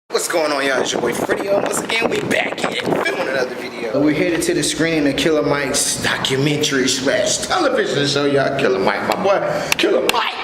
What's going on, y'all? It's your boy Fredio. Once again, we back here filming another video. We're headed to the screening of Killer Mike's documentary slash television show, y'all. Killer Mike, my boy, Killer Mike.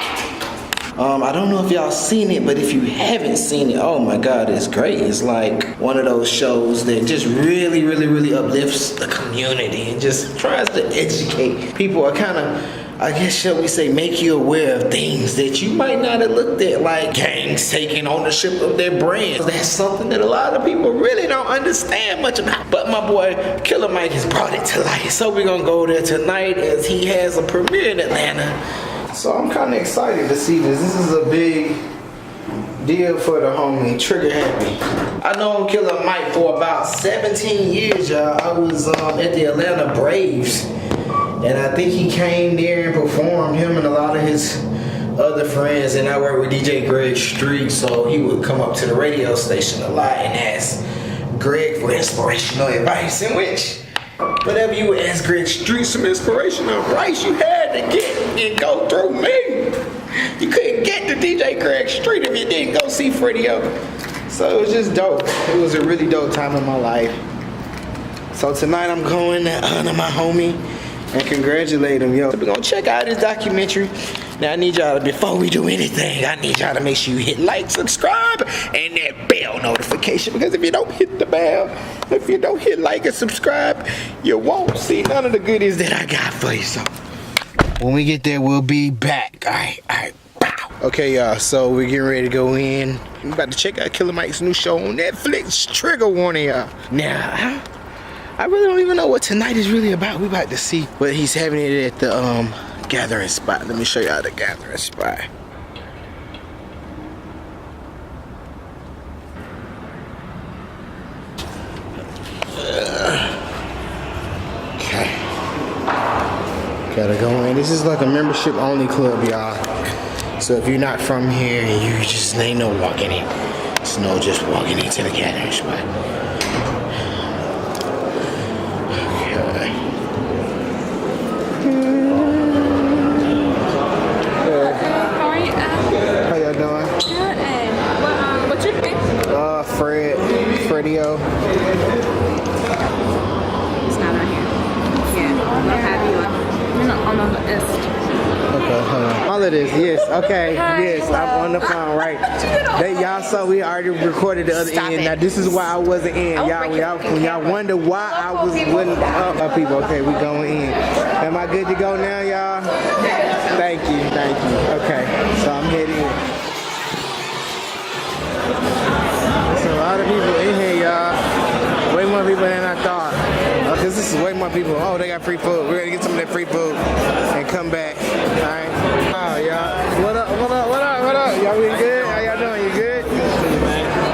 I don't know if y'all seen it, but if you haven't seen it, oh my God, it's great. It's like one of those shows that just really uplifts the community and just tries to educate people, or kind of, I guess, shall we say, make you aware of things that you might not have looked at, like gangs taking ownership of their brands. That's something that a lot of people really don't understand much about. But my boy, Killer Mike, has brought it to light. So we're gonna go there tonight as he has a premiere in Atlanta. So I'm kind of excited to see this. This is a big deal for the homie, Trigger Happy. I know Killer Mike for about 17 years, y'all. I was at the Atlanta Braves. And I think he came there and performed, him and a lot of his other friends. And I worked with DJ Greg Street, so he would come up to the radio station a lot and ask Greg for inspirational advice. In which, whenever you would ask Greg Street some inspirational advice, you had to get and go through me. You couldn't get to DJ Greg Street if you didn't go see Fredio. So it was just dope. It was a really dope time in my life. So tonight I'm going to honor my homie and congratulate him, yo. We're gonna check out his documentary. Now I need y'all to, before we do anything, I need y'all to make sure you hit like, subscribe, and that bell notification, because if you don't hit the bell, if you don't hit like and subscribe, you won't see none of the goodies that I got for you. So when we get there, we'll be back. All right, bow. Okay, y'all, so we're getting ready to go in. We're about to check out Killer Mike's new show on Netflix, Trigger Warning, y'all. Now, I really don't even know what tonight is really about. We about to see, but he's having it at the gathering spot. Let me show y'all the gathering spot. Okay. Gotta go in. This is like a membership only club, y'all. So if you're not from here and you just ain't no walking in, it's no just walking into the gathering spot. Fredio. It's not on here. Yeah, we'll have you on the list. Okay, hold on. All of this, yes, okay, yes, I'm on the phone, right. Y'all saw we already recorded the other end. Now this is why I wasn't in. Y'all, when y'all wonder why I wasn't up, people. Okay, we going in. Am I good to go now, y'all? Thank you. Okay, so I'm heading in. There's a lot of people in here, y'all. Way more people than I thought. Because this is way more people. Oh, they got free food. We're gonna get some of that free food and come back. Alright. Oh, y'all. What up? Y'all really good? How y'all doing? You good?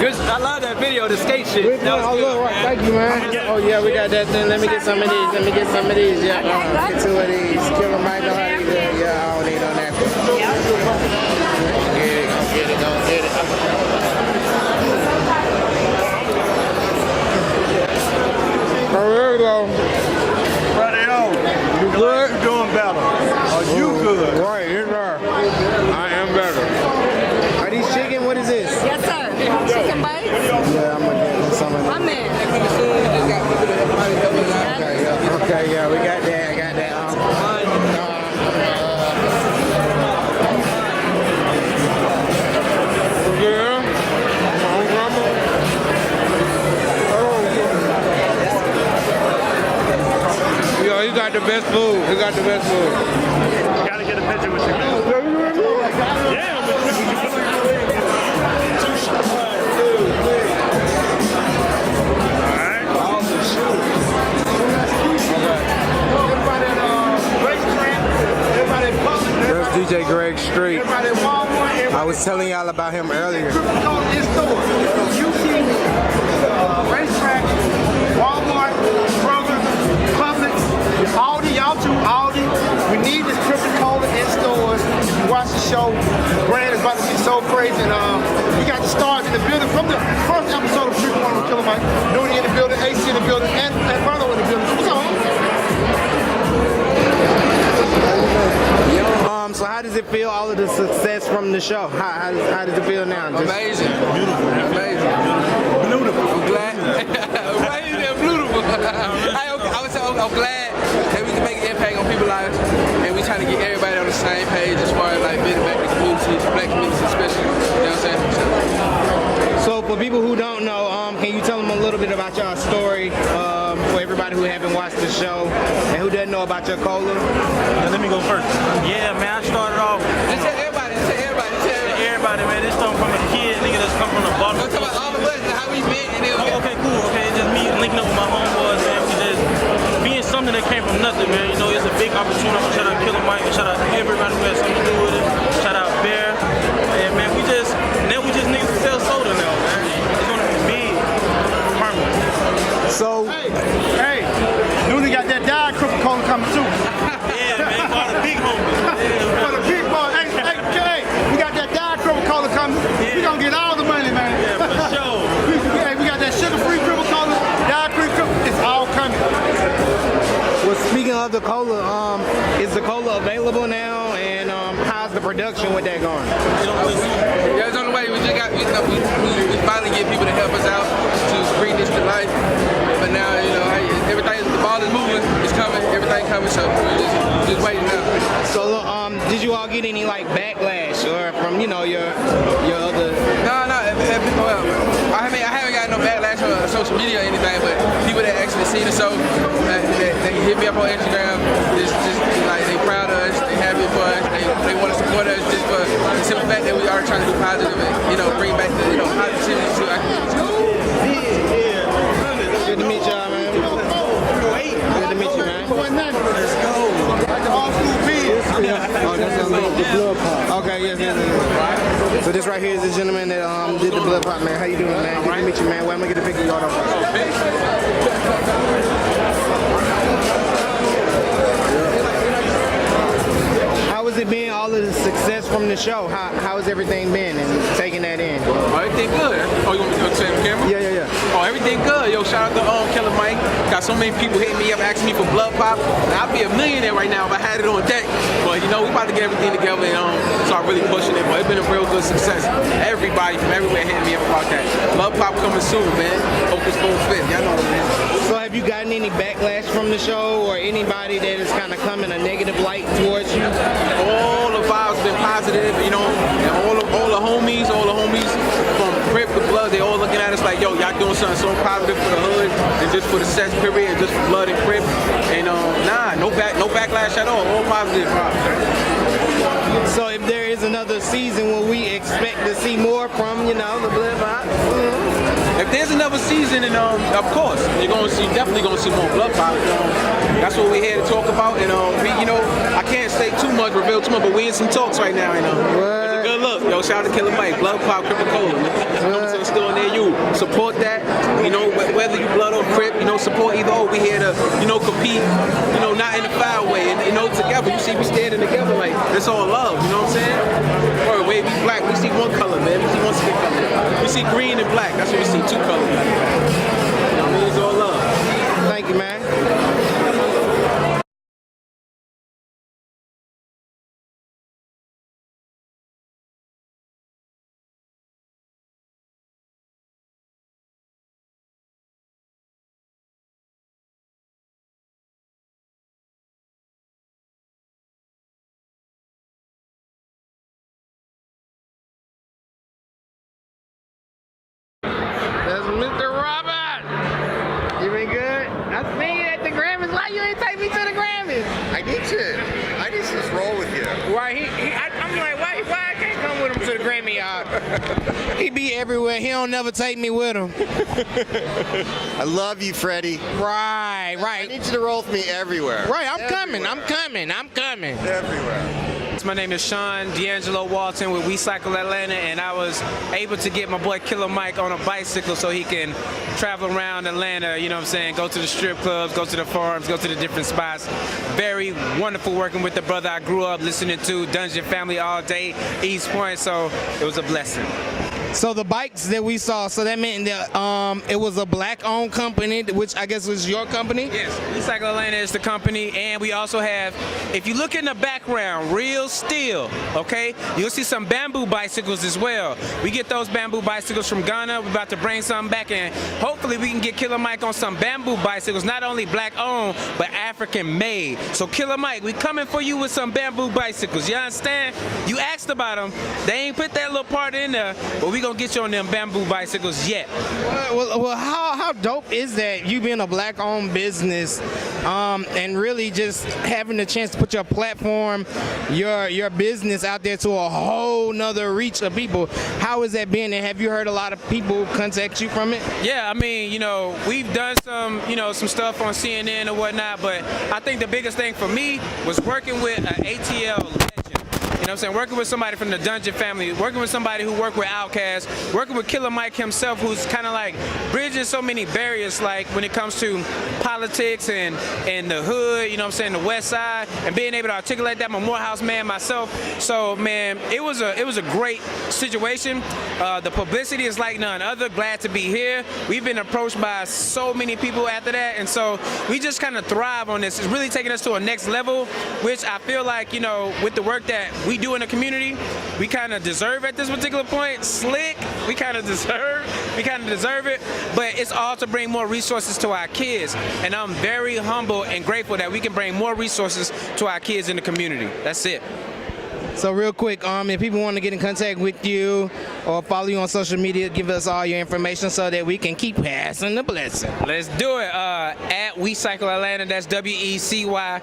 Good. I love that video, the skate shit. That was good, right. Thank you, man. Oh, yeah, we got that thing. Let me get some of these. Yeah, get two of these. Killer Mike know how to do it. Yeah, I don't need no napkin. Get it. There we go. Radio, You good? you're doing better. Are you good? Right, you're there. I am better. Are these chicken? What is this? Yes, sir. Chicken bites? Yeah, I'm gonna get some of My them. man. Okay, yeah, we got that. I got that. You got the best food. You got the best food. Gotta get a picture with you. Yeah, There's DJ Greg Street. I was telling y'all about him earlier. You see racetrack, Walmart, Kroger, Publix, Aldi, y'all too, Aldi. We need this Coca-Cola in stores. You watch the show, the brand is about to be so crazy. And we got the stars in the building from the first episode of Trigger Warning with Killer Mike. Nooney in the building, AC in the building, and Verno in the building. What's on? So how does it feel, all of the success from the show? How does it feel now? Amazing. Beautiful. Amazing. Beautiful. I'm glad. Amazing and beautiful. I'm glad that we can make an impact on people's lives, and we trying to get everybody on the same page as far as like getting back the community, black community especially. You know what I'm saying? So for people who don't know, can you tell them a little bit about your story for everybody who haven't watched the show and who doesn't know about your cola? Let me go first. Yeah, man, I started off. Just tell everybody, Man. This come from a kid, nigga, that's come from the bottom. Don't talk about all of us and how we met. And okay, cool. Okay, it's just me linking up with my homeboys, man. We just being something that came from nothing, man. You know, it's a big opportunity. Shout out Killer Mike, and shout out everybody who has something to do with it. Shout out Bear. And man, we just niggas who sell soda now, man. It's gonna be big, permanent. So, hey, Newly got that Diet Coca-Cola coming too. Yeah, man, for the big homies. For the big boy, hey, we got that Diet Coca-Cola coming. Yeah. We gonna get all the money, man. Yeah, for sure. We got that sugar-free Coca-Cola, Diet-free Coca. It's all coming. well, speaking of the cola, is the cola available now? And how's the production with that going? Yeah, it's on the way. We just got, we finally get people to help us out to bring this to life. But now, you know, everything, the ball is moving, it's coming, everything coming, so we're just waiting now. So, did you all get any like backlash or from your other? No, well, I haven't got no backlash on social media or anything, but people that actually see the show, they hit me up on Instagram, just like they proud of us, they happy for us, they want to support us just for the simple fact that we are trying to do positive and bring back the positivity to our community. Good to meet y'all, man. Good to meet you, man. Let's go. Like the old school beers. Oh, that's the blood pop. Okay, yes. So this right here is the gentleman that did the blood pop, man. How you doing, man? Good to meet you, man. Well, I'm gonna get a picture of y'all up. How has it been, all of the success from the show? How has everything been and taking that in? Oh, everything good. Oh, you want me to say the camera? Yeah. Oh, everything good. Yo, shout out to Killer Mike. Got so many people hitting me up asking me for blood pop. I'd be a millionaire right now if I had it on deck. But we about to get everything together and start really pushing it. But it's been a real good success. Everybody from everywhere hitting me up about that. Blood pop coming soon, man. Focus full fit. Y'all know what it is. So have you gotten any backlash from the show or anybody that is kind of coming a negative light towards you? All the vibes been positive, and all the homies from Crip to Blood, they all looking at us like, yo, y'all doing something so positive for the hood and just for the sex period, and just for Blood and Crip. And no backlash at all positive vibes. So if there is another season, will we expect to see more from, the Blood Pop? If there's another season, and of course, definitely gonna see more blood pop. That's what we're here to talk about. And I can't say too much, reveal too much, but we in some talks right now. It's a good look. Yo, shout out to Killer Mike, blood pop, Coca-Cola. Come to the store near you. Support that. Whether you blood or Crip, support either or. We here to, compete. Not in a foul way. And together. You see, we standing together like it's all love. You know what I'm saying? Or way we black, we see one color, man. We see one skin color. We see green and black. That's what we see. Two colors. It's all love. Thank you, man. That's Mr. Robert. You been good? I see you at the Grammys. Why you ain't take me to the Grammys? I need to just roll with you. Why I'm like, why I can't come with him to the Grammy, y'all? He be everywhere. He don't never take me with him. I love you, Freddie. Right. I need you to roll with me everywhere. Right, I'm coming. Everywhere. My name is Sean D'Angelo Walton with We Cycle Atlanta, and I was able to get my boy Killer Mike on a bicycle so he can travel around Atlanta, go to the strip clubs, go to the farms, go to the different spots. Very wonderful working with the brother I grew up listening to, Dungeon Family all day, East Point, so it was a blessing. So the bikes that we saw, so that meant that it was a black-owned company, which I guess was your company? Yes, Recycle Atlanta is the company, and we also have, if you look in the background, real steel, okay, you'll see some bamboo bicycles as well. We get those bamboo bicycles from Ghana. We're about to bring some back, and hopefully we can get Killer Mike on some bamboo bicycles, not only black-owned, but African-made. So Killer Mike, we coming for you with some bamboo bicycles, you understand? You asked about them. They ain't put that little part in there, but we gonna get you on them bamboo bicycles yet. Well, how dope is that, you being a black-owned business and really just having the chance to put your platform, your business out there to a whole nother reach of people? How has that been, and have you heard a lot of people contact you from it? Yeah, I mean, you know, we've done some, you know, some stuff on CNN and whatnot, but I think the biggest thing for me was working with an ATL legend. You know what I'm saying? Working with somebody from the Dungeon family, working with somebody who worked with Outkast, working with Killer Mike himself, who's kind of like bridging so many barriers, like when it comes to politics and the hood, you know what I'm saying, the West Side, and being able to articulate that. I'm a Morehouse man myself, so man, it was a great situation. The publicity is like none other. Glad to be here. We've been approached by so many people after that, and so we just kind of thrive on this. It's really taking us to a next level, which I feel like, you know, with the work that we do in the community, we kind of deserve at this particular point. Slick, we kind of deserve it, but it's all to bring more resources to our kids, and I'm very humble and grateful that we can bring more resources to our kids in the community. That's it. So real quick, if people want to get in contact with you or follow you on social media, give us all your information so that we can keep passing the blessing. Let's do it. At We Cycle Atlanta, that's WECYCLE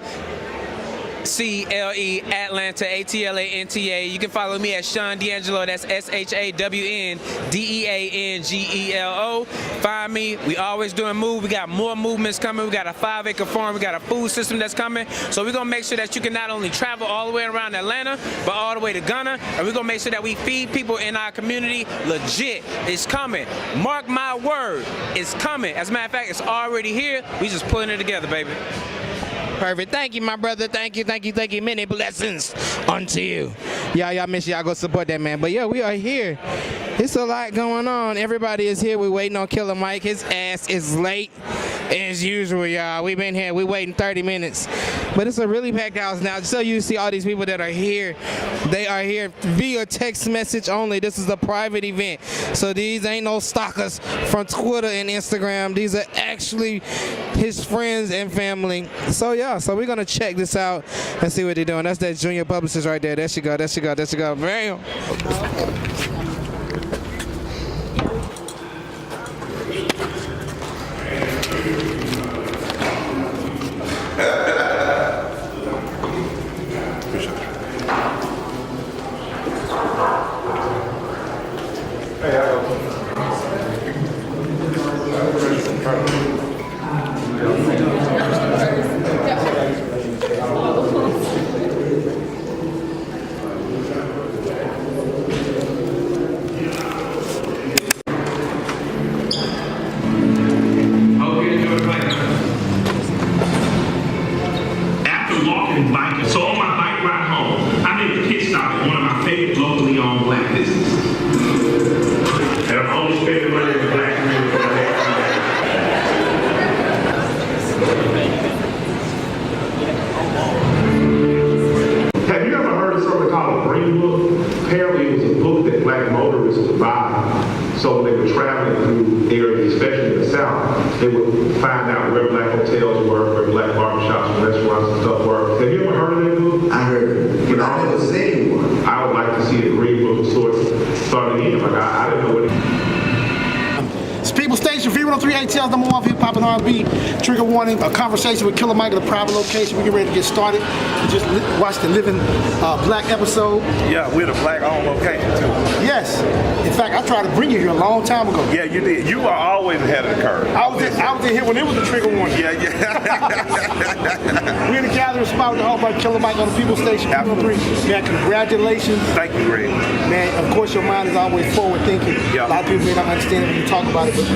Atlanta, ATLANTA. You can follow me at Sean D'Angelo, that's SHAWNDEANGELO. Find me. We always doing move. We got more movements coming. We got a 5-acre farm. We got a food system that's coming. So we're going to make sure that you can not only travel all the way around Atlanta, but all the way to Ghana. And we're going to make sure that we feed people in our community legit. It's coming. Mark my word. It's coming. As a matter of fact, it's already here. We just putting it together, baby. Perfect. Thank you, my brother. Thank you. Many blessings unto you. Y'all make sure y'all go support that man. But yeah, we are here. It's a lot going on. Everybody is here. We're waiting on Killer Mike. His ass is late as usual, y'all. We've been here. We're waiting 30 minutes. But it's a really packed house now. So you see all these people that are here. They are here via text message only. This is a private event. So these ain't no stalkers from Twitter and Instagram. These are actually his friends and family. So yeah, so we're gonna check this out and see what they're doing. That's that junior publicist right there. There she go. Bam. So when they were traveling through areas, especially in the South, they would find out where black hotels were, where black barbershops and restaurants and stuff were. Have you ever heard of that book? I heard it, but I never seen one. I would like to see a green book of sorts starting in. Like I didn't know what it. People Station, V103 ATL's number one for hip hop and R&B. Trigger warning, a conversation with Killer Mike at a private location. We get ready to get started. We just watched the Living Black episode. Yeah, we're the black-owned location too. Yes. In fact, I tried to bring you here a long time ago. Yeah, you did. You are always ahead of the curve. I was in here when it was a trigger warning. Yeah. We're in the gathering spot with the whole by Killer Mike on the People Station. Man, congratulations. Thank you, Greg. Man, of course your mind is always forward thinking. Yeah. A lot of people may not understand it when you talk about it, but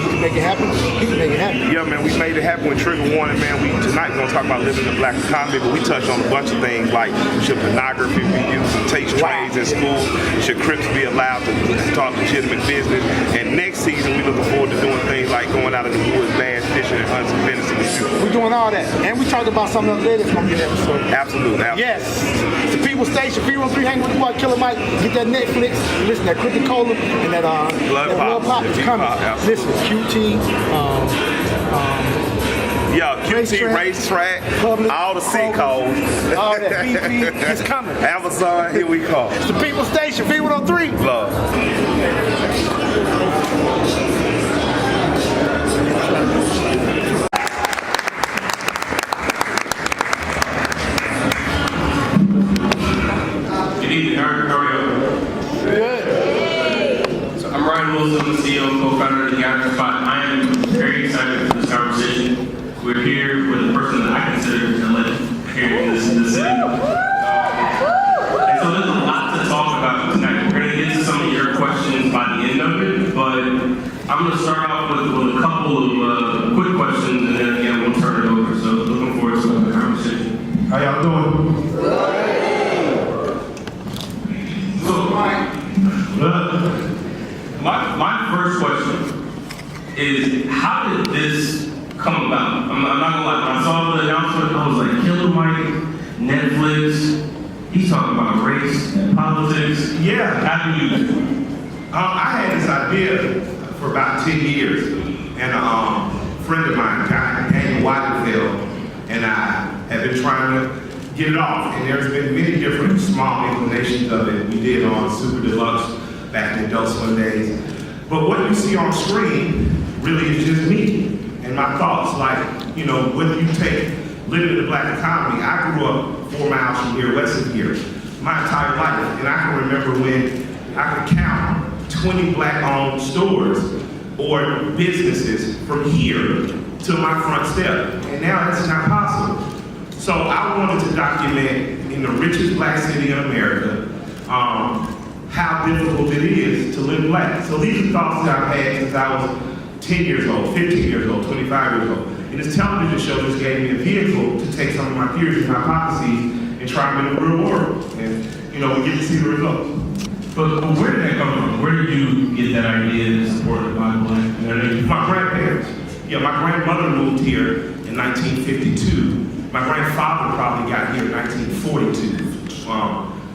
he can make it happen, he can make it happen. Yeah, man, we made it happen with Trigger Warning, man. Tonight we're gonna talk about living in the black economy, but we touched on a bunch of things like should pornography be used to teach trades in school? Should Crips be allowed to talk legitimate business? And next season we looking forward to doing things like going out in the woods, bass fishing, and hunting venison and shooting. We're doing all that, and we talked about something else later that's gonna be an episode. Absolutely. Yes, it's the People Station, 313, hang with the boy Killer Mike. Get that Netflix, listen to that Cricket Cola, and that Blood Pop is coming. Listen, QT, yeah, QT, racetrack, all the sinkholes. All that BP is coming. Amazon, here we come. It's the People Station, 303. Love. Good evening, how are you? Good. So I'm Ryan Wilson, the CEO and co-founder of the Gathering Spot. I am very excited for this conversation. We're here with a person that I consider a legend here in this city. And so there's a lot to talk about tonight. We're going to get to some of your questions by the end of it, but I'm going to start off with a couple of quick questions, and then again we'll turn it over. So looking forward to the conversation. How y'all doing? So my first question is, how did this come about? I'm not gonna lie, when I saw the announcement, I was like, Killer Mike, Netflix, he's talking about race and politics. Yeah. How do you? I had this idea for about 10 years, and a friend of mine, Daniel Weidenfeld, and I have been trying to get it off, and there's been many different small inclinations of it. We did on Super Deluxe back in the Adult Swim days. But what you see on screen really is just me and my thoughts. Like, you know, whether you take living in the black economy, I grew up 4 miles from here, west of here, my entire life. And I can remember when I could count 20 black-owned stores or businesses from here to my front step. And now that's not possible. So I wanted to document in the richest black city in America how difficult it is to live black. So these are thoughts that I've had since I was 10 years old, 15 years old, 25 years old. And this television show just gave me a vehicle to take some of my theories and hypotheses and try them in the real world. And, you know, we get to see the results. But where did that come from? Where did you get that idea to support the Bible? My grandparents. Yeah, my grandmother moved here in 1952. My grandfather probably got here in 1942,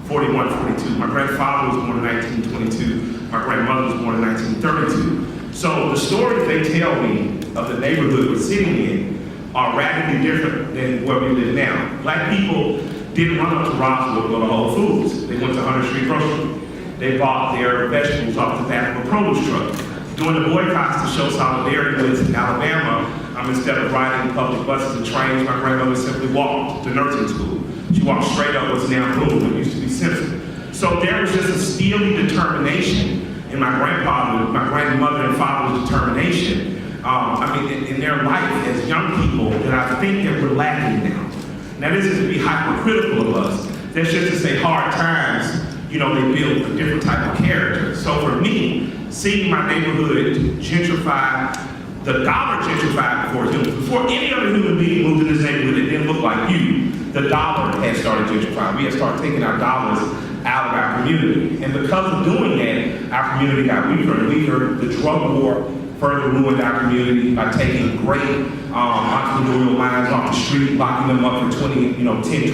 41, 42. My grandfather was born in 1922. My grandmother was born in 1932. So the stories they tell me of the neighborhood we're sitting in are radically different than where we live now. Black people didn't run up to Roswell to go to Whole Foods. They went to 100th Street Grocery. They bought their vegetables off the back of a produce truck. During the boycotts to show solidarity with Alabama, instead of riding public buses and trains, my grandmother simply walked to nursing school. She walked straight up what's now Bloom, what used to be Simpson. So there was just a steely determination in my grandmother and father's determination, in their life as young people that I think that we're lacking now. Now this isn't to be hypercritical of us. That's just to say hard times, you know, they build a different type of character. So for me, seeing my neighborhood gentrify, the dollar gentrified before any other human being moved in this neighborhood, it didn't look like you. The dollar had started gentrifying. We had started taking our dollars out of our community. And because of doing that, our community got weaker and weaker. The drug war further ruined our community by taking great entrepreneurial minds off the street, locking them up for 10,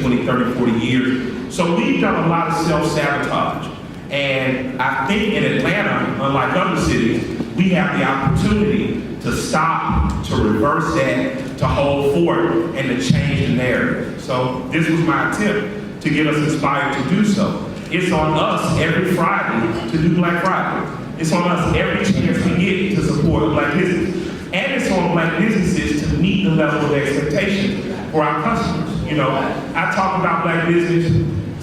20, 30, 40 years. So we've done a lot of self-sabotage. And I think in Atlanta, unlike other cities, we have the opportunity to stop, to reverse that, to hold forth, and to change the narrative. So this was my attempt to get us inspired to do so. It's on us every Friday to do Black Friday. It's on us every chance we get to support black business. And it's on black businesses to meet the level of expectation for our customers. You know, I talk about black business.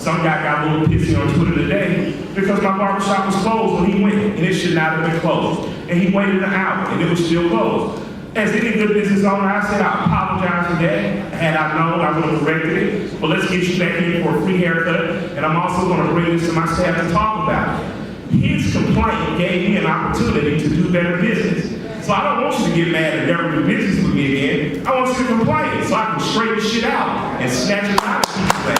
Some guy got a little pissy on Twitter today because my barbershop was closed when he went, and it should not have been closed. And he waited an hour, and it was still closed. As any good business owner, I said, I apologize for that. Had I known, I would have corrected it. But let's get you back in for a free haircut. And I'm also going to bring this to my staff to talk about it. His complaint gave me an opportunity to do better business. So I don't want you to get mad and never do business with me again. I want you to complain so I can straighten shit out and snatch it out of people's face.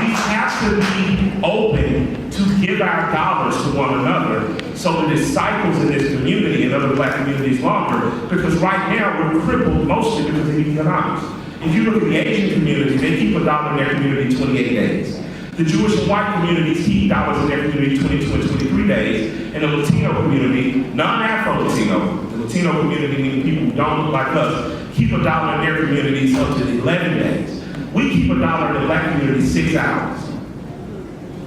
We have to be open to give our dollars to one another so that it cycles in this community and other black communities longer, because right now we're crippled mostly because of economics. If you look at the Asian community, they keep $1 in their community 28 days. The Jewish and white communities keep dollars in their community 22 and 23 days. And the Latino community, non-Afro-Latino, the Latino community, meaning people who don't look like us, keep $1 in their communities up to 11 days. We keep $1 in the black community 6 hours.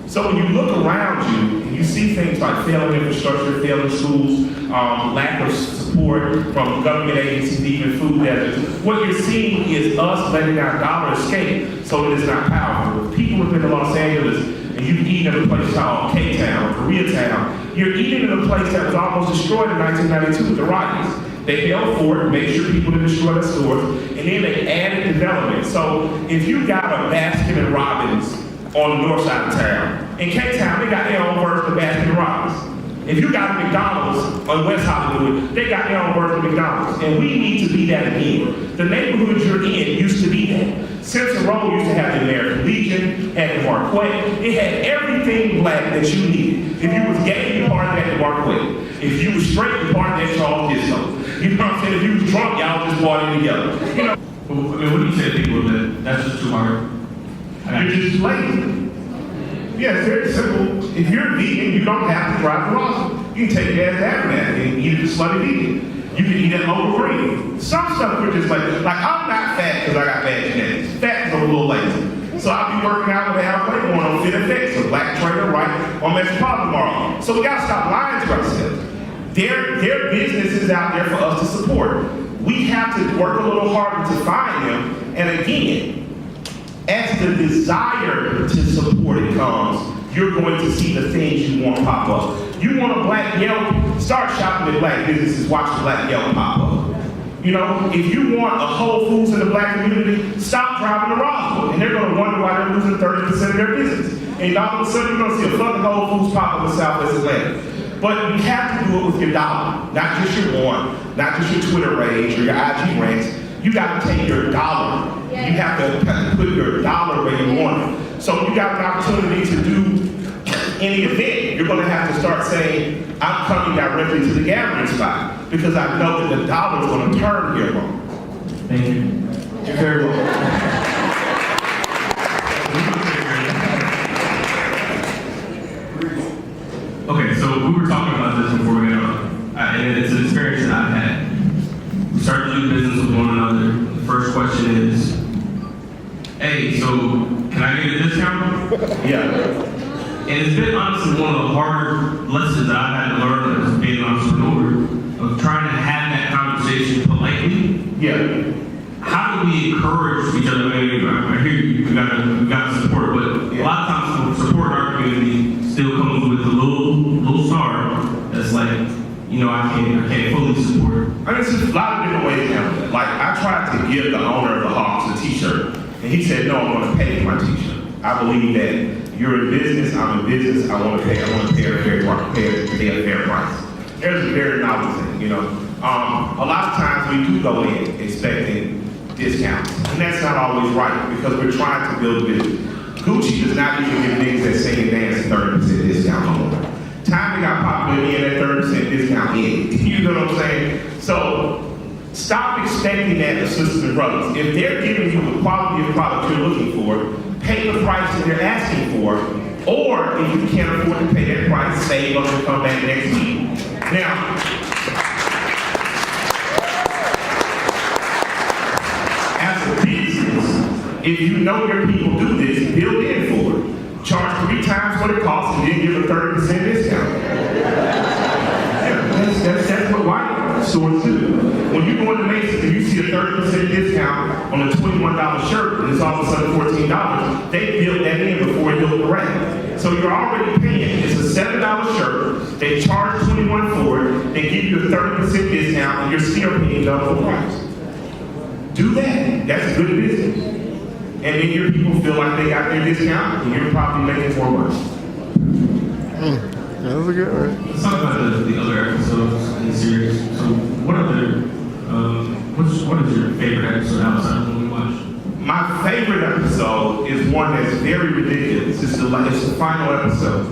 So when you look around you and you see things like failing infrastructure, failing schools, lack of support from government agencies, even food deserts, what you're seeing is us letting our dollar escape so it is not powerful. If people have been to Los Angeles and you've eaten at a place called K-Town, Koreatown, you're eating in a place that was almost destroyed in 1992 with the riots. They held for it, made sure people didn't destroy the stores, and then they added development. So if you got a Baskin and Robbins on the north side of town, in K-Town, they got their own version of Baskin and Robbins. If you got a McDonald's on West Hollywood, they got their own version of McDonald's. And we need to be that again. The neighborhoods you're in used to be that. Simpson Road used to have the American Legion, had the Marquette. It had everything black that you needed. If you was gay, you partied at the Marquette. If you was straight, you partied at Charles Disco. You know what I'm saying? If you was drunk, y'all just partying together. You know? I mean, what do you say to people that's just too hard? You're just lazy. Yeah, it's very simple. If you're vegan, you don't have to drive to Roswell. You can take your ass down there and eat a slutty vegan. You can eat that local green. Some stuff we're just like I'm not fat because I got bad genetics. Fat because I'm a little lazy. So I'll be working out with a half plate going on Fit FX, a black trainer, right, on Metropolitan tomorrow. So we gotta stop lying to ourselves. Their business is out there for us to support. We have to work a little harder to find them. And again, as the desire to support it comes, you're going to see the things you want pop up. You want a black Yelp? Start shopping at black businesses, watch the black Yelp pop up. You know, if you want a Whole Foods in the black community, stop driving to Roswell. And they're going to wonder why they're losing 30% of their business. And all of a sudden, you're going to see a fucking Whole Foods pop up in Southwest Atlanta. But you have to do it with your dollar, not just your one, not just your Twitter rage or your IG rants. You got to take your dollar. You have to put your dollar where you want it. So you got an opportunity to do any event, you're going to have to start saying, I'm coming directly to the gathering spot because I know that the dollar's going to turn here wrong. Thank you. You're very welcome. Okay, so we were talking about this before we got on, and it's an experience that I've had. We started to do business with one another. The first question is, hey, so can I get a discount? Yeah. And it's been honestly one of the harder lessons that I've had to learn as being an entrepreneur, of trying to have that conversation politely. Yeah. How do we encourage each other? I hear you, we gotta support, but a lot of times support in our community still comes with a little star that's like, you know, I can't fully support. I mean, there's a lot of different ways to handle it. Like, I tried to give the owner of the Hawks a t-shirt, and he said, no, I'm gonna pay for my t-shirt. I believe that you're in business, I'm in business, I want to pay a fair price. There's a very novel thing, you know. A lot of times we do go in expecting discounts, and that's not always right because we're trying to build a business. Gucci does not even give niggas that sing and dance 30% discount no more. Time they got popular in that 30% discount in. You know what I'm saying? So stop expecting that of sisters and brothers. If they're giving you the quality of product you're looking for, pay the price that they're asking for, or if you can't afford to pay that price, save up and come back next week. Now, as a business, if you know your people do this, build in for it. Charge 3 times what it costs and then give a 30% discount. Yeah, that's what white stores do. When you go into Macy's and you see a 30% discount on a $21 shirt and it's all of a sudden $14, they built that in before it hit the rack. So you're already paying. It's a $7 shirt. They charge $21 for it. They give you a 30% discount and you're still paying double the price. Do that. That's good business. And then your people feel like they got their discount and you're probably making more money. That was a good one. Let's talk about the other episodes in the series. So, what is your favorite episode outside of the one we watched? My favorite episode is one that's very ridiculous. It's the final episode.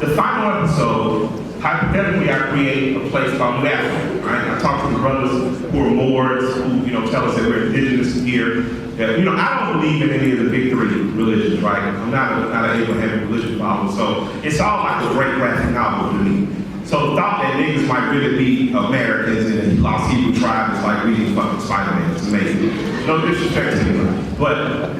The final episode, hypothetically, I create a place called New Africa, right? I talk to the brothers who are Moors, who tell us that we're indigenous here. That, I don't believe in any of the big three religions, right? I'm not an Abrahamic religion follower, so it's all like a great graphic novel to me. So the thought that niggas might really be Americans and a lost Hebrew tribe is like reading fucking Spider-Man. It's amazing. No disrespect to anyone, but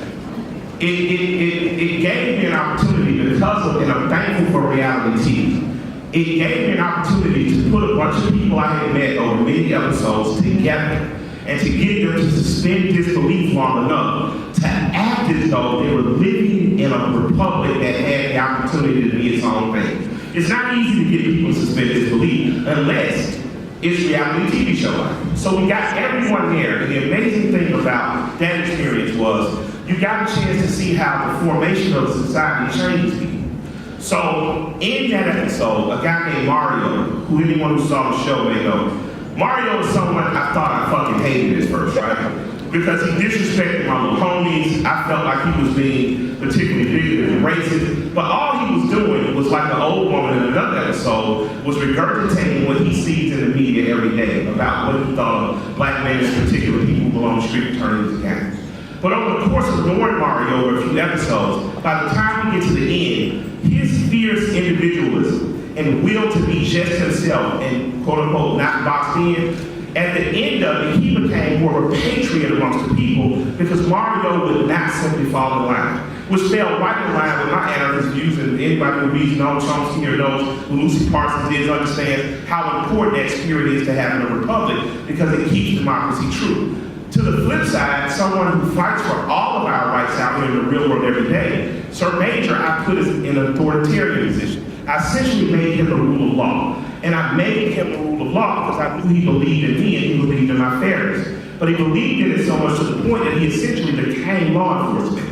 it gave me an opportunity because of, and I'm thankful for reality TV. It gave me an opportunity to put a bunch of people I had met over many episodes together and to get them to suspend disbelief long enough to act as though they were living in a republic that had the opportunity to be its own thing. It's not easy to get people to suspend disbelief unless it's reality TV show like. So we got everyone there, and the amazing thing about that experience was you got a chance to see how the formation of society changed people. So in that episode, a guy named Mario, who anyone who saw the show may know, Mario is someone I thought I fucking hated at first, right? Because he disrespected my little homies. I felt like he was being particularly bigoted and racist. But all he was doing was like the old woman in another episode, was regurgitating what he sees in the media every day about what he thought of black men in particular, people who on the street turning into gangs. But over the course of knowing Mario over a few episodes, by the time we get to the end, his fierce individualism and will to be just himself and quote unquote not boxed in, at the end of it, he became more of a patriot amongst the people because Mario would not simply fall in line, which fell right in line with my anarchist views, and anybody who reads Noam Chomsky or knows who Lucy Parsons is understands how important that spirit is to have in a republic because it keeps democracy true. To the flip side, someone who fights for all of our rights out here in the real world every day, Sir Major, I put us in an authoritarian position. I essentially made him the rule of law. And I made him the rule of law because I knew he believed in me and he believed in my fairness. But he believed in it so much to the point that he essentially became law enforcement.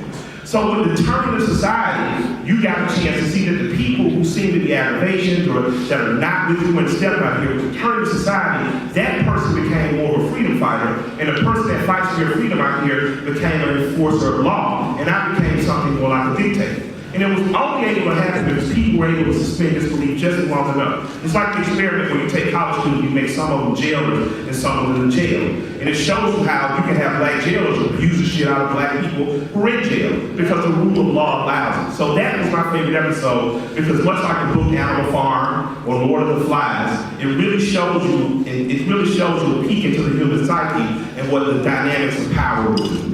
So with the turn of society, you got a chance to see that the people who seem to be aggravations or that are not with you and step out here, with the turn of society, that person became more of a freedom fighter, and the person that fights for your freedom out here became an enforcer of law, and I became something more like a dictator. And it was only able to happen because people were able to suspend disbelief just long enough. It's like the experiment where you take college students, you make some of them jailers and some of them in jail. And it shows you how you can have black jailers who abuse the shit out of black people who are in jail because the rule of law allows it. So that was my favorite episode because much like the book Animal Farm or Lord of the Flies, it really shows you a peek into the human psyche and what the dynamics of power will do.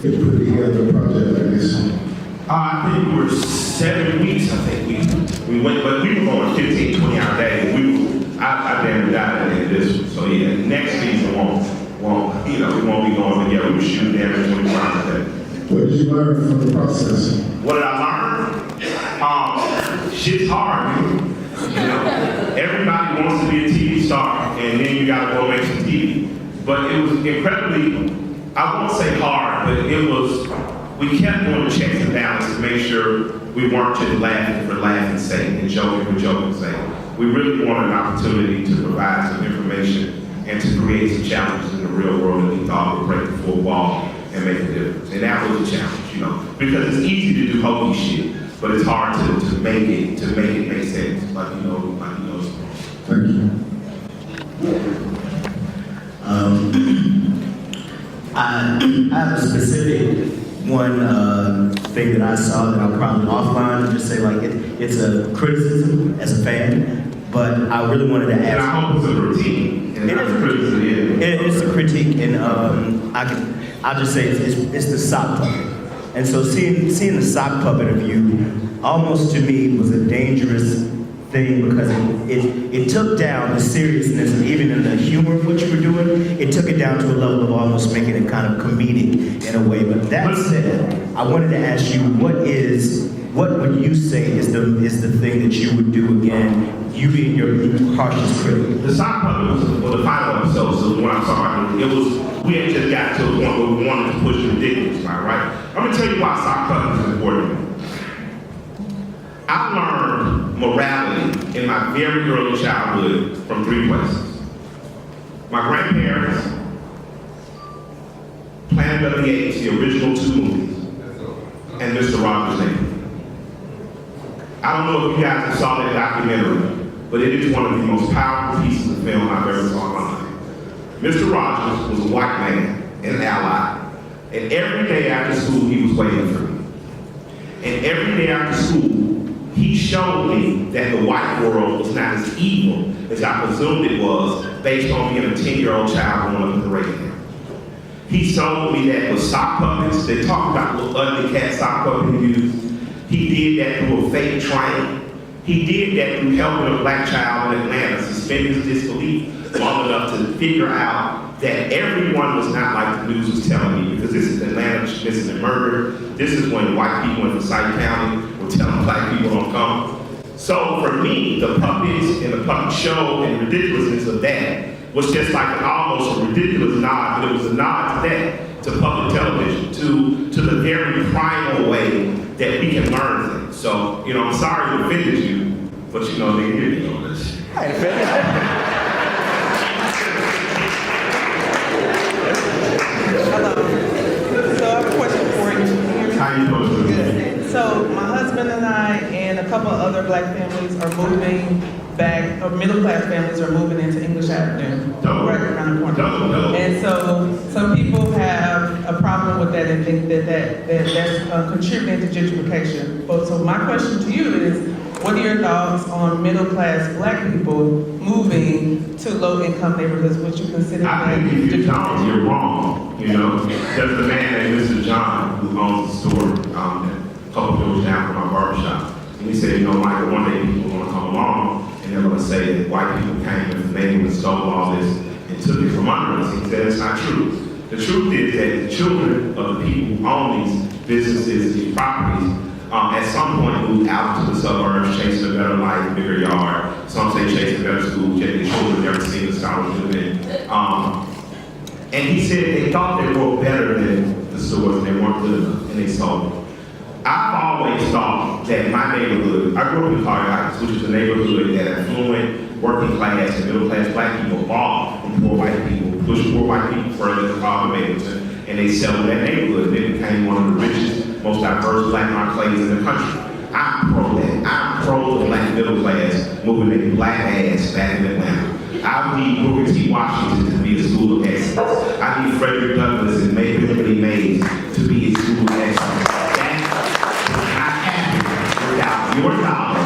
To put together a project like this? I think we were 7 weeks, I think we went, but we were going 15, 20-hour days. I damn died at this one. So yeah, next season we won't be going together. We were shooting damn near 24 hours a day. What did you learn from the process? What did I learn? Shit's hard, man. Everybody wants to be a TV star, and then you gotta go make some TV. But it was incredibly, I won't say hard, but we kept doing the checks and balances to make sure we weren't just laughing for laughing's sake and joking for joking's sake. We really wanted an opportunity to provide some information and to create some challenges in the real world that we thought would break the fourth wall and make a difference. And that was a challenge, because it's easy to do hokey shit, but it's hard to make it make sense, like you know. Thank you. I have a specific one thing that I saw that I'll probably offline just say like it's a criticism as a fan, but I really wanted to ask. And I hope it's a critique. And it is a criticism. It's a critique, and I'll just say it's the sock puppet. And so seeing the sock puppet of you almost to me was a dangerous thing because it took down the seriousness and even in the humor of what you were doing, it took it down to a level of almost making it kind of comedic in a way. But that said, I wanted to ask you what would you say is the thing that you would do again, you being your harshest critic? The sock puppet was the final episode, so when I saw it, we had just got to a point where we wanted to push the ridiculous, right? I'm gonna tell you why sock puppet is important. I learned morality in my very early childhood from 3 places. My grandparents, Planet of the Apes, the original 2 movies, and Mr. Rogers' Neighborhood. I don't know if you guys saw that documentary, but it is one of the most powerful pieces of film I've ever saw in my life. Mr. Rogers was a white man, an ally, and every day after school he was waiting for me. And every day after school, he showed me that the white world was not as evil as I presumed it was based on being a 10-year-old child growing up in the radio. He showed me that with sock puppets, they talk about little ugly cat sock puppet he used. He did that through a fake train. He did that through helping a black child in Atlanta suspend his disbelief long enough to figure out that everyone was not like the news was telling me, because this is Atlanta missing and murder. This is when white people in Forsyth County were telling black people don't come. So for me, the puppets and the puppet show and the ridiculousness of that was just like an almost a ridiculous nod, but it was a nod to that, to public television, to the very primal way that we can learn things. So, I'm sorry to offended you, but they can hear me on this. I ain't offended. Hello. So I have a question for you. Can you hear me? How you doing? Good. So my husband and I and a couple of other black families are moving back, or middle class families are moving into English Avenue, right around the corner. And so some people have a problem with that and think that's contributing to gentrification. So my question to you is, what are your thoughts on middle class black people moving to low income neighborhoods? Would you consider I think if you're John, you're wrong. There's a man named Mr. John who owns a store a couple doors down from my barbershop. And he said, Michael, one day people are going to come along and they're going to say that white people came and made and stole all this and took it from under us. He said, it's not true. The truth is that the children of the people who own these businesses, these properties, at some point moved out to the suburbs, chasing a better life, bigger yard. Some say chasing better schools, yet the children never seen the scholars living. And he said they thought they were better than the stores and they weren't good enough, and they sold them. I've always thought that my neighborhood, I grew up in Collier Heights, which is a neighborhood that affluent, working class, and middle class black people bought from poor white people, pushed poor white people further than Father Mapleton, and they settled that neighborhood. They became one of the richest, most diverse black enclaves in the country. I'm pro that. I'm pro the black middle class moving their black ass back in Atlanta. I need Booker T. Washington to be a school of excellence. I need Frederick Douglass and Liberty Mays to be a school of excellence. Your dollar,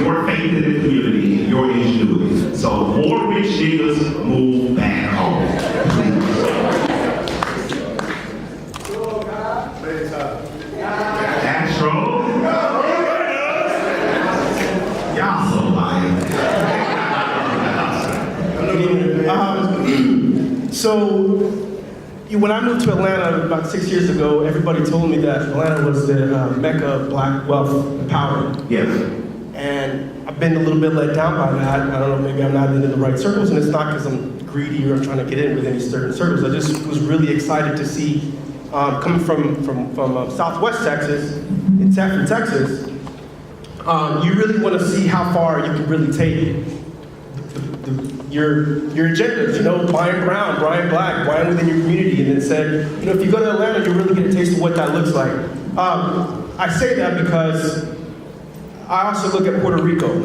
your faith in the community, and your ingenuity. So more rich niggas move back home. Astro. Y'all so lying. When I moved to Atlanta about 6 years ago, everybody told me that Atlanta was the mecca of black wealth and power. Yes. And I've been a little bit let down by that. I don't know, maybe I'm not in the right circles, and it's not because I'm greedy or I'm trying to get in with any certain circles. I just was really excited to see, coming from Southwest Texas, in Saffron, Texas, you really want to see how far you can really take your agendas, buying brown, buying black, buying within your community, and then said, if you go to Atlanta, you really get a taste of what that looks like. I say that because I also look at Puerto Rico.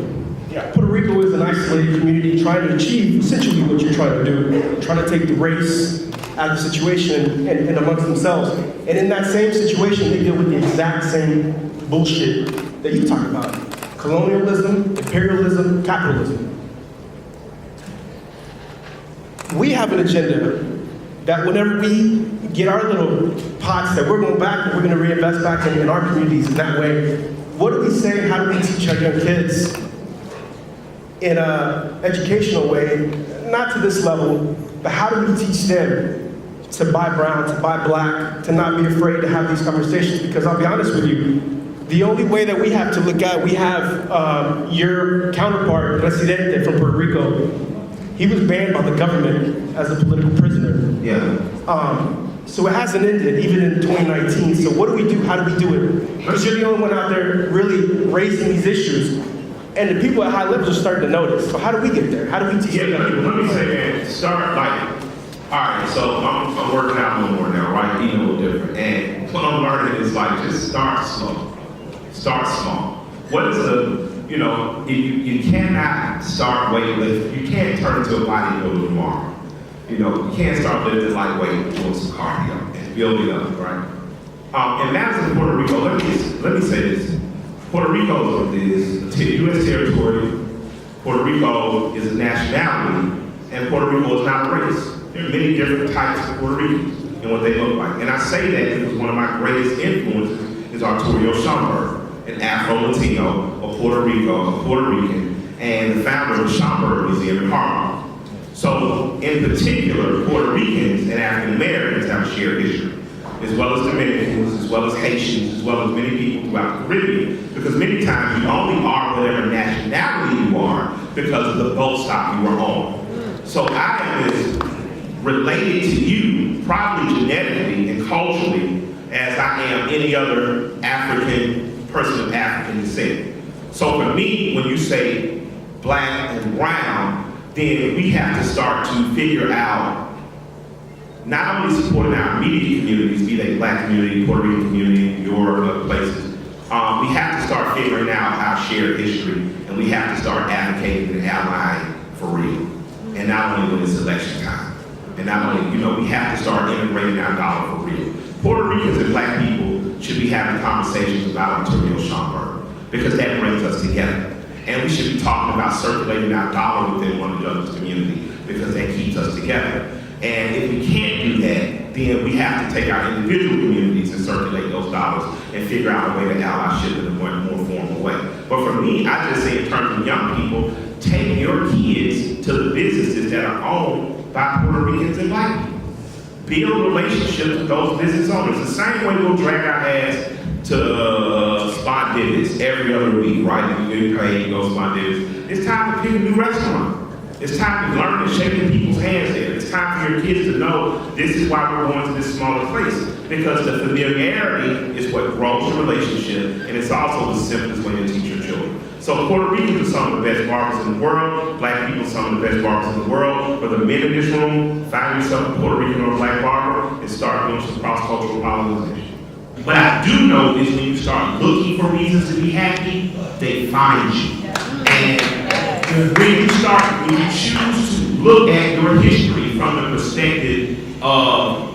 Yeah, Puerto Rico is an isolated community trying to achieve essentially what you're trying to do, trying to take the race out of the situation and amongst themselves. And in that same situation, they deal with the exact same bullshit that you talk about. Colonialism, imperialism, capitalism. We have an agenda that whenever we get our little pots that we're going back and we're going to reinvest back in our communities in that way, what are we saying? How do we teach our young kids in an educational way, not to this level, but how do we teach them to buy brown, to buy black, to not be afraid to have these conversations? Because I'll be honest with you, the only way that we have to look at, we have your counterpart, Presidente from Puerto Rico. He was banned by the government as a political prisoner. Yeah. So it hasn't ended, even in 2019. So what do we do? How do we do it? Because you're the only one out there really raising these issues. And the people at high levels are starting to notice. So how do we get there? How do we teach them? Let me say, man, start like, all right, so I'm working out a little more now, right? Eating a little different. And what I'm learning is like, just start slow. Start small. What is you cannot start weightlifting. You can't turn into a bodybuilder tomorrow. You can't start lifting lightweight doing some cardio and building up, right? And that's in Puerto Rico. Let me say this. Puerto Rico is a U.S. territory. Puerto Rico is a nationality, and Puerto Rico is not a race. There are many different types of Puerto Ricans and what they look like. And I say that because one of my greatest influences is Arturo Schomburg, an Afro-Latino of Puerto Rico, a Puerto Rican, and the founder of the Schomburg Museum in Harlem. So, in particular, Puerto Ricans and African Americans have a shared history, as well as Dominicans, as well as Haitians, as well as many people throughout the Caribbean, because many times you only are whatever nationality you are because of the boat stop you were on. So I am as related to you, probably genetically and culturally, as I am any other African person of African descent. So for me, when you say black and brown, then we have to start to figure out not only supporting our immediate communities, be they black community, Puerto Rican community, New York, other places, we have to start figuring out our shared history, and we have to start advocating and allying for real. And not only when it's election time. And not only, we have to start integrating our dollar for real. Puerto Ricans and black people should be having conversations about Arturo Schomburg, because that brings us together. And we should be talking about circulating our dollar within one another's community, because that keeps us together. And if we can't do that, then we have to take our individual communities and circulate those dollars and figure out a way to allyship in a more formal way. But for me, I just say in terms of young people, take your kids to the businesses that are owned by Puerto Ricans and black people. Build relationships with those business owners. The same way we'll drag our ass to spot divots every other week, right? You get paid, you go spot divots. It's time to pick a new restaurant. It's time to learn and shake people's hands there. It's time for your kids to know this is why we're going to this smaller place. Because the familiarity is what grows the relationship, and it's also the simplest way to teach your children. So Puerto Ricans are some of the best barbers in the world. Black people are some of the best barbers in the world. For the men in this room, find yourself a Puerto Rican or a black barber and start doing some cross-cultural pollination. What I do know is when you start looking for reasons to be happy, they find you. And when you choose to look at your history from the perspective of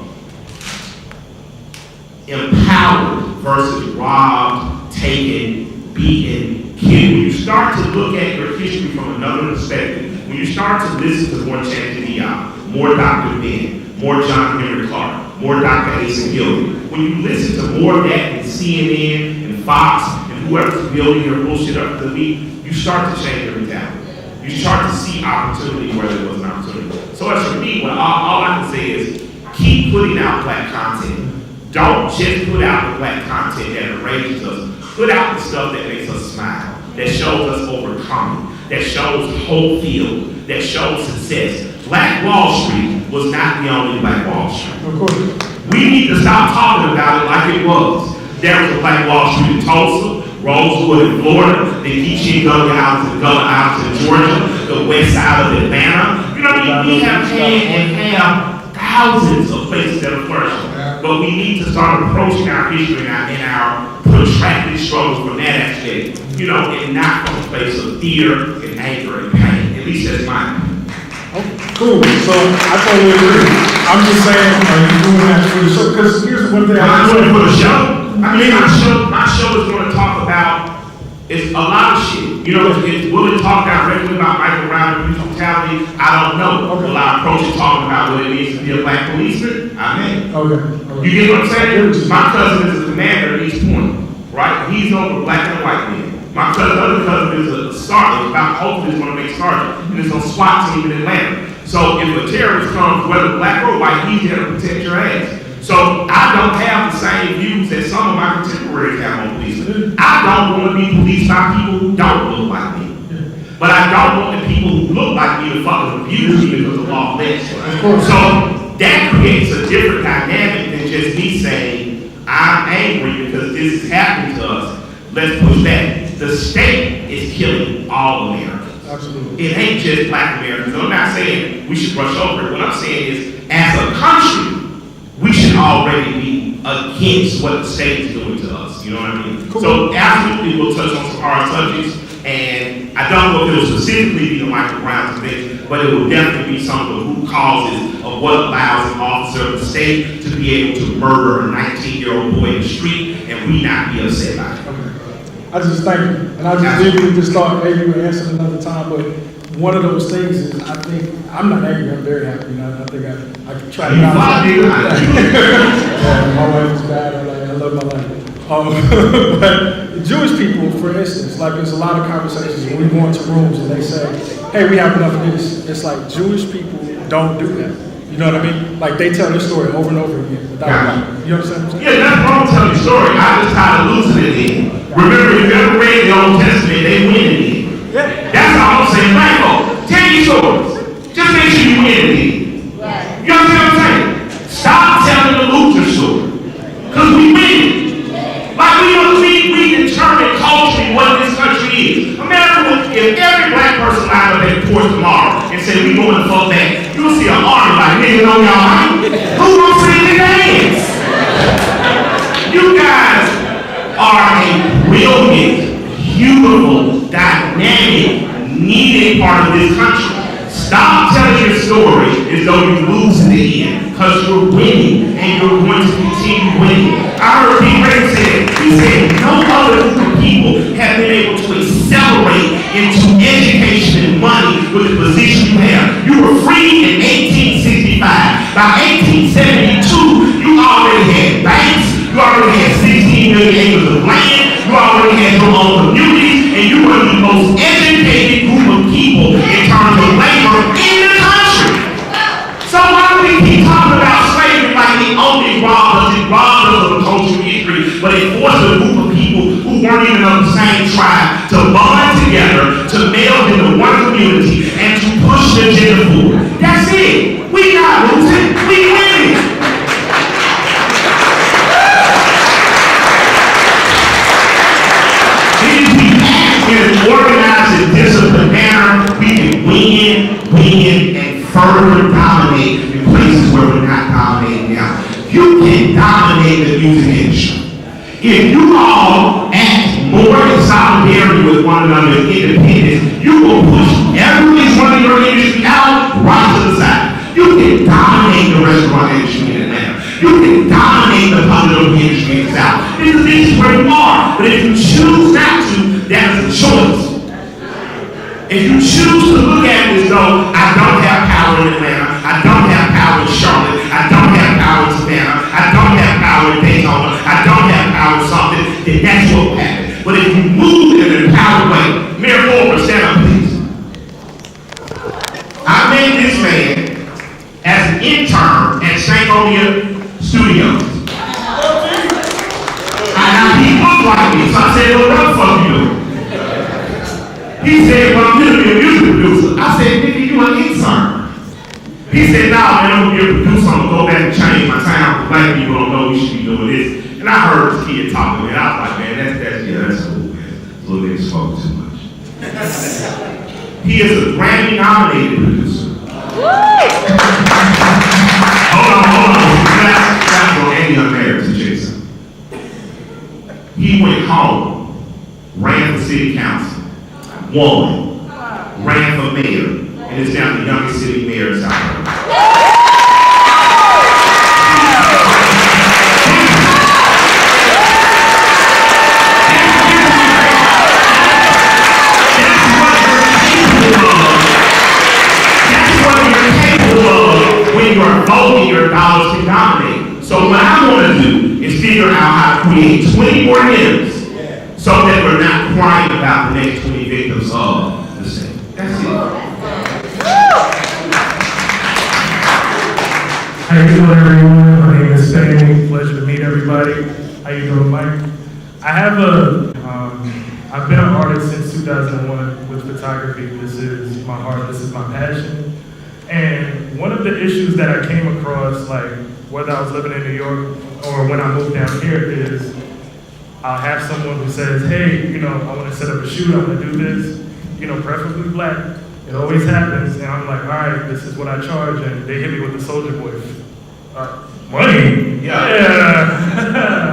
empowered versus robbed, taken, beaten, killed, when you start to look at your history from another perspective, when you start to listen to more Channing Diop, more Dr. Ben, more John Henry Clark, more Dr. Asa Gilbert, when you listen to more of that than CNN and Fox and whoever's building your bullshit up to the week, you start to change your mentality. You start to see opportunity where there was an opportunity. So as for me, all I can say is keep putting out black content. Don't just put out the black content that enrages us. Put out the stuff that makes us smile, that shows us overcoming, that shows hope filled, that shows success. Black Wall Street was not the only Black Wall Street. Of course. We need to stop talking about it like it was. There was a Black Wall Street in Tulsa, Rosewood in Florida, the Geechee Gunner House in Georgia, the west side of Atlanta. You know, we have had thousands of places that are flourishing. But we need to start approaching our history and our protracted struggles from that aspect, and not from a place of fear and anger and pain. At least that's mine. Cool. So I totally agree. I'm just saying, are you doing that for the show? Because here's one thing I'm doing it for the show. I mean, my show is going to talk about a lot of shit. Will it talk directly about Michael Brown and police brutality? I don't know. Okay. Will I approach it talking about what it means to be a black policeman? I may. Okay. You get what I'm saying? My cousin is a commander at East Point, right? He's over black and white men. My other cousin is a sergeant, hopefully is going to make sergeant, and is on SWAT team in Atlanta. So if a terrorist comes, whether black or white, he's there to protect your ass. So I don't have the same views that some of my contemporaries have on policing. I don't want to be policed by people who don't look like me. But I don't want the people who look like me to fucking abuse me because the law lets. So that creates a different dynamic than just me saying, I'm angry because this is happening to us. Let's push back. The state is killing all Americans. Absolutely. It ain't just black Americans. I'm not saying we should brush over it. What I'm saying is, as a country, we should already be against what the state is doing to us. You know what I mean? Cool. So absolutely we'll touch on some hard subjects, and I don't know if it'll specifically be the Michael Browns and things, but it will definitely be some of the root causes of what allows an officer of the state to be able to murder a 19-year-old boy in the street and we not be upset about it. Okay. I just thank you. And I just literally just thought maybe you would answer another time, but one of those things is I think, I'm not angry, I'm very happy. You know, I think I can try to yeah, my wife is bad, I love my life. But Jewish people, for instance, like there's a lot of conversations when we go into rooms and they say, hey, we have enough of this. It's like Jewish people don't do that. You know what I mean? Like they tell their story over and over again without, you understand what I'm saying? Yeah, that's wrong telling your story. I just tired of losing it in. Remember, if you ever read the Old Testament, they win it in. Yeah. That's all I'm saying. Black folk, tell your stories. Just make sure you win it in. You understand what I'm saying? Stop telling the loser story. Because we win it. Like we determine culturally what this country is. America would, if every black person lined up at the porch tomorrow and said we going to fuck back, you'll see an army like, nigga, know y'all right? Who wants to sing the dance? You guys are a brilliant, beautiful, dynamic, needed part of this country. Stop telling your story as though you lose in the end, because you're winning and you're going to continue winning. I heard Pete Ray say, he said, no other group of people have been able to accelerate into education and money with the position you have. You were free in 1865. By 1872, you already had banks, you already had 16 million acres of land, you already had your own communities, and you were the most educated group of people in terms of labor in the country. So why do we keep talking about slavery like it only robbed us? It robbed us of the cultural history, but it forced a group of people who weren't even of the same tribe to bond together, to meld into one community, and to push the agenda forward. That's it. We not losing, we winning. If we act in an organized and disciplined manner, we can win, and further dominate in places where we're not dominating now. You can dominate the music industry. If you all act more in solidarity with one another and independence, you will push everybody's running your industry out right to the side. You can dominate the restaurant industry in Atlanta. You can dominate the public industry in the South. This is where you are. But if you choose not to, that is a choice. If you choose to look at it as though I don't have power in Atlanta, I don't have power in Charlotte, I don't have power in Savannah, I don't have power in Daytona, I don't have power in something, then that's what will happen. But if you move in an empowered way, Mayor Forward, stand up, please. I met this man as an intern at Stankonia Studios. And he looked like me, so I said, well, what the fuck you doing? He said, well, I'm going to be a music producer. I said, nigga, you an intern. He said, nah, man, I'm going to be a producer. I'm going to go back and change my town. Black people don't know we should be doing this. And I heard this kid talking, and I was like, man, that's cool, man. Little nigga spoke too much. He is a Grammy-nominated producer. Hold on. That's on any American, Jason. He went home, ran for city council, won, ran for mayor, and is now the youngest city mayor in South Carolina. When you are voting, your dollars can dominate. So what I want to do is figure out how to create 20 more hymns so that we're not crying about the next 20 victims of the same. That's it. How you doing, everyone? My name is Stanley. Pleasure to meet everybody. How you doing, Mike? I've been an artist since 2001 with photography. This is my heart. This is my passion. And one of the issues that I came across, like whether I was living in New York or when I moved down here, is I'll have someone who says, hey, you know, I want to set up a shoot, I want to do this, you know, preferably black. It always happens, and I'm like, all right, this is what I charge, and they hit me with the Soldier Boy. Money? Yeah.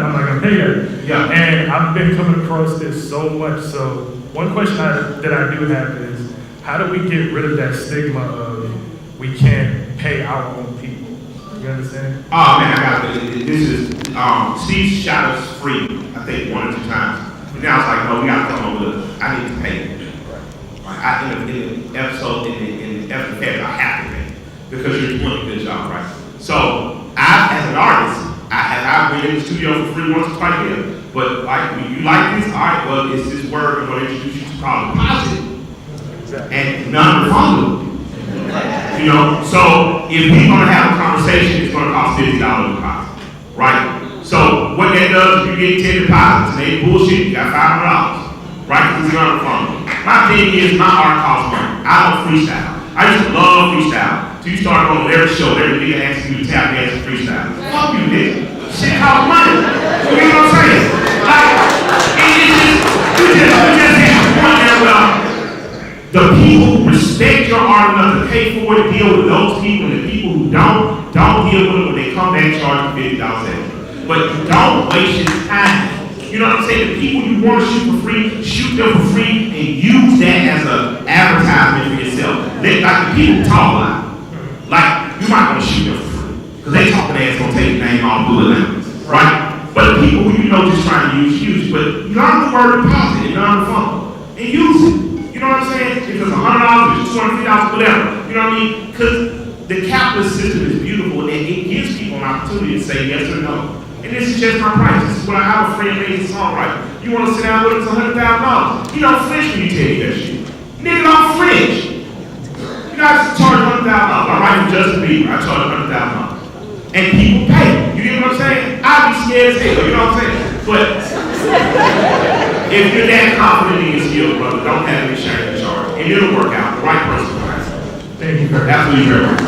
I'm like, I'm paid. Yeah. And I've been coming across this so much. So one question that I do have is, how do we get rid of that stigma of we can't pay our own people? You understand? Oh man, I got it. This is Steve shot us free, I think 1 or 2 times. And now it's like, oh, we gotta come up with I need to pay. Right? In the episode, in the episode, I have to pay because you're doing a good job, right? So as an artist, I've been in the studio for free once or twice a year. But like, when you like this, all right, well, it's this word I'm going to introduce you to called deposit, and non-refundable. You know, so if we're going to have a conversation, it's going to cost $50 deposit, right? So what that does is you get 10 deposits, and they bullshit, you got $500, right? Because it's non-refundable. My thing is, my art costs money. I don't freestyle. I used to love freestyle. So you start on every show, every nigga asking you to tap dance and freestyle. Fuck you, nigga. Shit costs money. You know what I'm saying? Like, you just hit the point there where the people who respect your art enough to pay for it, deal with those people, and the people who don't deal with it when they come back charge you $50 extra. But don't waste your time. You know what I'm saying? The people you want to shoot for free, shoot them for free, and use that as an advertisement for yourself. Like the people talk a lot. Like, you might want to shoot them for free. Because they talking ass gonna take your name off bullet lines. Right? But the people who you know just trying to use. But you learn the word deposit and learn the phone. And use it. You know what I'm saying? If it's $100, if it's $250, whatever. You know what I mean? Because the capitalist system is beautiful and it gives people an opportunity to say yes or no. And this is just my price. This is what I have a friend made a song, right? You want to sit down with it, it's $100,000. You don't flinch when you tell you that shit. Nigga, don't flinch. You know, I charge $100,000. I write for Justin Bieber, I charge $100,000. And people pay. You get what I'm saying? I'd be scared as hell, you know what I'm saying? But if you're that confident in your skill, brother, don't have any shame to charge. And it'll work out. The right person will ask. Thank you very much. Absolutely very much.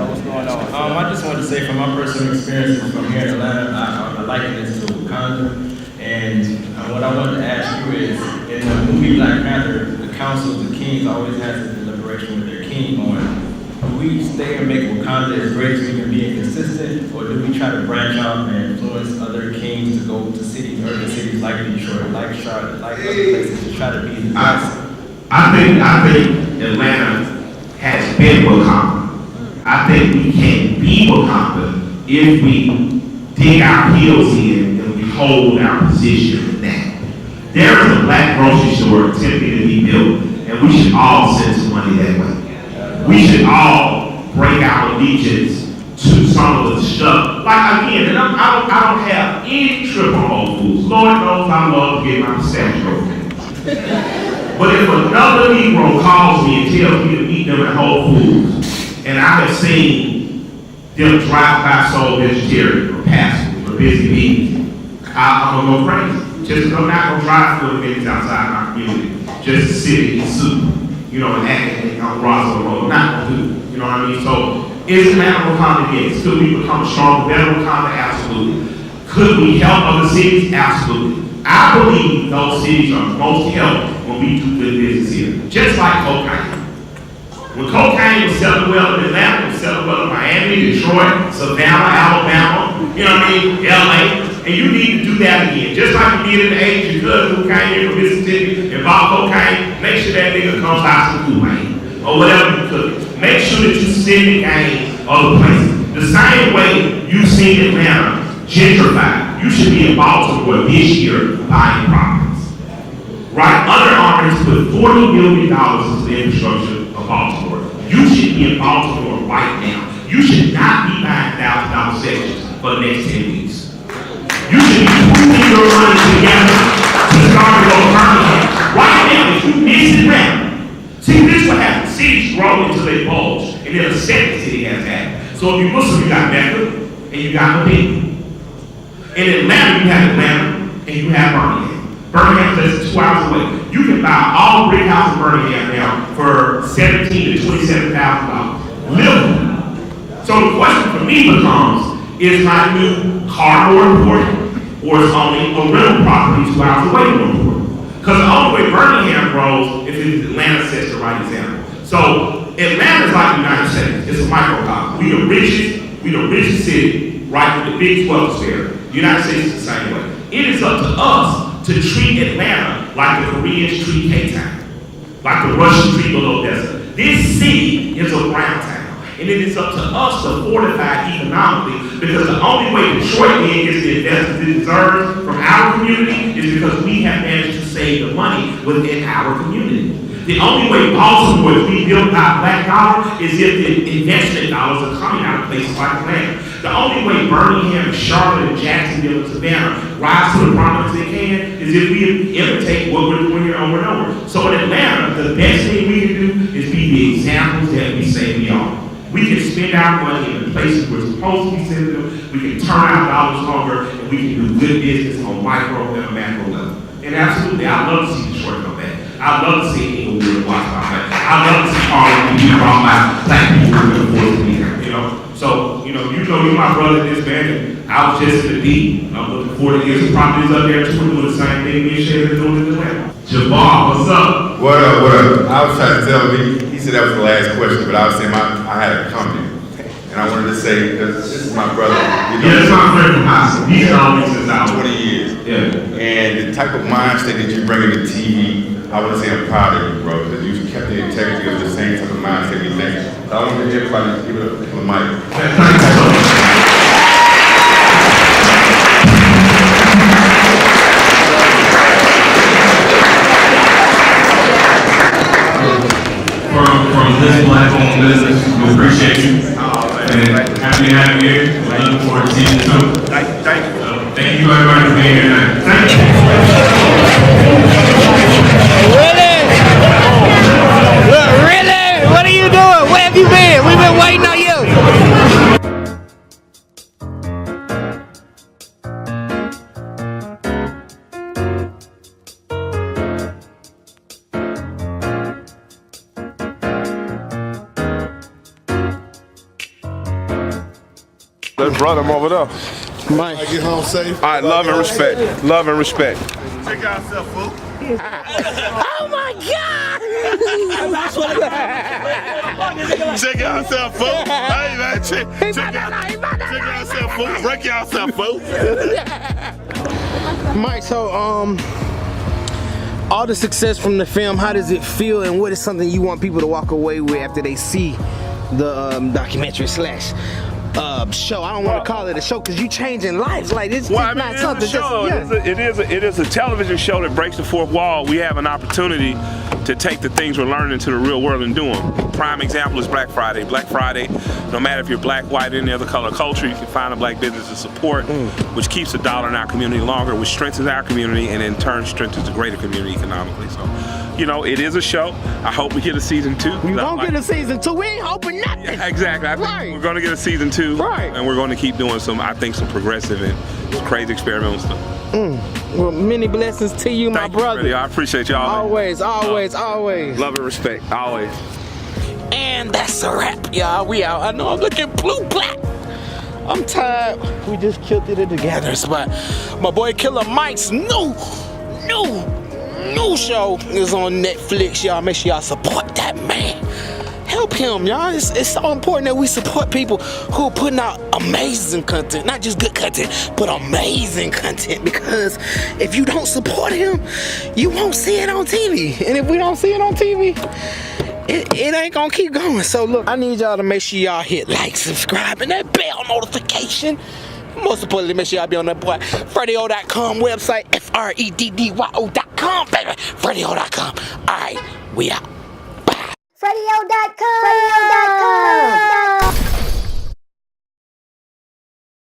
What's going on? I just wanted to say from my personal experience from here in Atlanta, I liken this to Wakanda. And what I wanted to ask you is, in the movie Black Panther, the Council of the Kings always has a deliberation with their king on, do we stay and make Wakanda as great as we can be and consistent, or do we try to branch out and influence other kings to go to cities, urban cities like Detroit, like Charlotte, like other places to try to be the best? I think Atlanta has been Wakanda. I think we can't be Wakanda if we dig our heels in and we hold our position in that. There is a black grocery store attempting to be built, and we should all send some money that way. We should all break our allegiance to some of the stuff. Like again, and I don't have any trip on Whole Foods. Lord knows I love to get my pistachio. But if another Negro calls me and tells me to meet them at Whole Foods, and I have seen them drive by soul vegetarian or pastors or busy bees, I'm gonna go crazy. Just I'm not gonna drive for the minutes outside my community just to sit and eat soup, you know, and act on Roswell Road. I'm not gonna do it. You know what I mean? So is Atlanta Wakanda yes? Could we become stronger, better Wakanda? Absolutely. Could we help other cities? Absolutely. I believe those cities are most helped when we do good business here. Just like cocaine. When cocaine was selling well in Atlanta, it was selling well in Miami, Detroit, Savannah, Alabama, you know what I mean, LA. And you need to do that again. Just like you did in the 80s, your cousin who came here from Mississippi and bought cocaine, make sure that nigga comes out some Kool-Aid or whatever you cook. Make sure that you send the game other places. The same way you've seen Atlanta gentrified, you should be in Baltimore this year buying properties. Right? Under Armour has put $40 million into the infrastructure of Baltimore. You should be in Baltimore right now. You should not be buying $1,000 sections for the next 10 weeks. You should be pooling your money together to start your permanent. Right now, if you miss Atlanta, see, this is what happens. Cities grow until they bulge, and then a second city has that. So if you're Muslim, you got Mecca, and you got Medina. In Atlanta, you have Atlanta, and you have Birmingham. Birmingham is less than 2 hours away. You can buy all brick house in Birmingham now for $17,000 to $27,000. Livable. So the question for me becomes, is my new car more important, or is only a rental property 2 hours away more important? Because the only way Birmingham grows is if Atlanta sets the right example. So Atlanta is like the United States. It's a microcosm. We the richest city, right, with the biggest wealth sphere. The United States is the same way. It is up to us to treat Atlanta like the Koreans treat K-Town, like the Russians treat Odessa. This city is a brown town, and it is up to us to fortify economically, because the only way Detroit gets the investments it deserves from our community is because we have managed to save the money within our community. The only way Baltimore is rebuilt by black dollar is if the investment dollars are coming out of places like Atlanta. The only way Birmingham, Charlotte, and Jacksonville, and Savannah rise to the prominence they can is if we imitate what we're doing here over and over. So in Atlanta, the best thing we can do is be the examples that we say we are. We can spend our money in the places we're supposed to be sending them. We can turn our dollars longer, and we can do good business on micro and macro level. And absolutely, I'd love to see Detroit come back. I'd love to see Inglewood watch my back. I'd love to see Harlem be brought by black people who can afford to be here, you know? So, you you're my brother in this band, and I was just in the deep. I'm looking forward to get some properties up there too. We're doing the same thing me and Shay is doing in Atlanta. Jabbar, what's up? What up, what up? I was trying to tell him, he said that was the last question, but I was saying I had a comment. And I wanted to say, because this is my brother. You know, that's my friend from high school. He's always since I was 20 years. Yeah. And the type of mind state that you bring in the TV, I want to say I'm proud of you, bro, because you kept the integrity of the same type of mind state we think. So I want everybody to give it up for the mic. From this black-owned business, we appreciate you. And happy to have you here. We're looking forward to seeing you too. Thank you everybody for being here tonight. Thank you. Really? What are you doing? Where have you been? We've been waiting on you. Let's run them over there. Mike, get home safe. All right, love and respect. Love and respect. Check out yourself, folks. Oh my God! Check out yourself, folks. Hey, man, check out yourself, folks. Break yourself, folks. Mike, so all the success from the film, how does it feel, and what is something you want people to walk away with after they see the documentary slash show? I don't want to call it a show because you changing lives. Like it's not something. It is a television show that breaks the fourth wall. We have an opportunity to take the things we're learning to the real world and do them. Prime example is Black Friday. Black Friday, no matter if you're black, white, any other color culture, you can find a black business to support, which keeps the dollar in our community longer, which strengthens our community, and in turn strengthens the greater community economically. So, it is a show. I hope we get a season 2. We won't get a season 2. We ain't hoping nothing. Yeah, exactly. I think we're going to get a season 2. Right. And we're going to keep doing some progressive and some crazy experimental stuff. Well, many blessings to you, my brother. Really, I appreciate y'all. Always. Love and respect, always. And that's a wrap, y'all. We out. I know I'm looking blue-black. I'm tired. We just killed it together. But my boy Killer Mike's new show is on Netflix, y'all. Make sure y'all support that man. Help him, y'all. It's so important that we support people who are putting out amazing content. Not just good content, but amazing content. Because if you don't support him, you won't see it on TV. And if we don't see it on TV, it ain't gonna keep going. So look, I need y'all to make sure y'all hit like, subscribe, and that bell notification. Most importantly, make sure y'all be on that boy FreddieO.com website, FreddieO.com, baby. FreddieO.com. Alright, we out. Bye. FreddieO.com.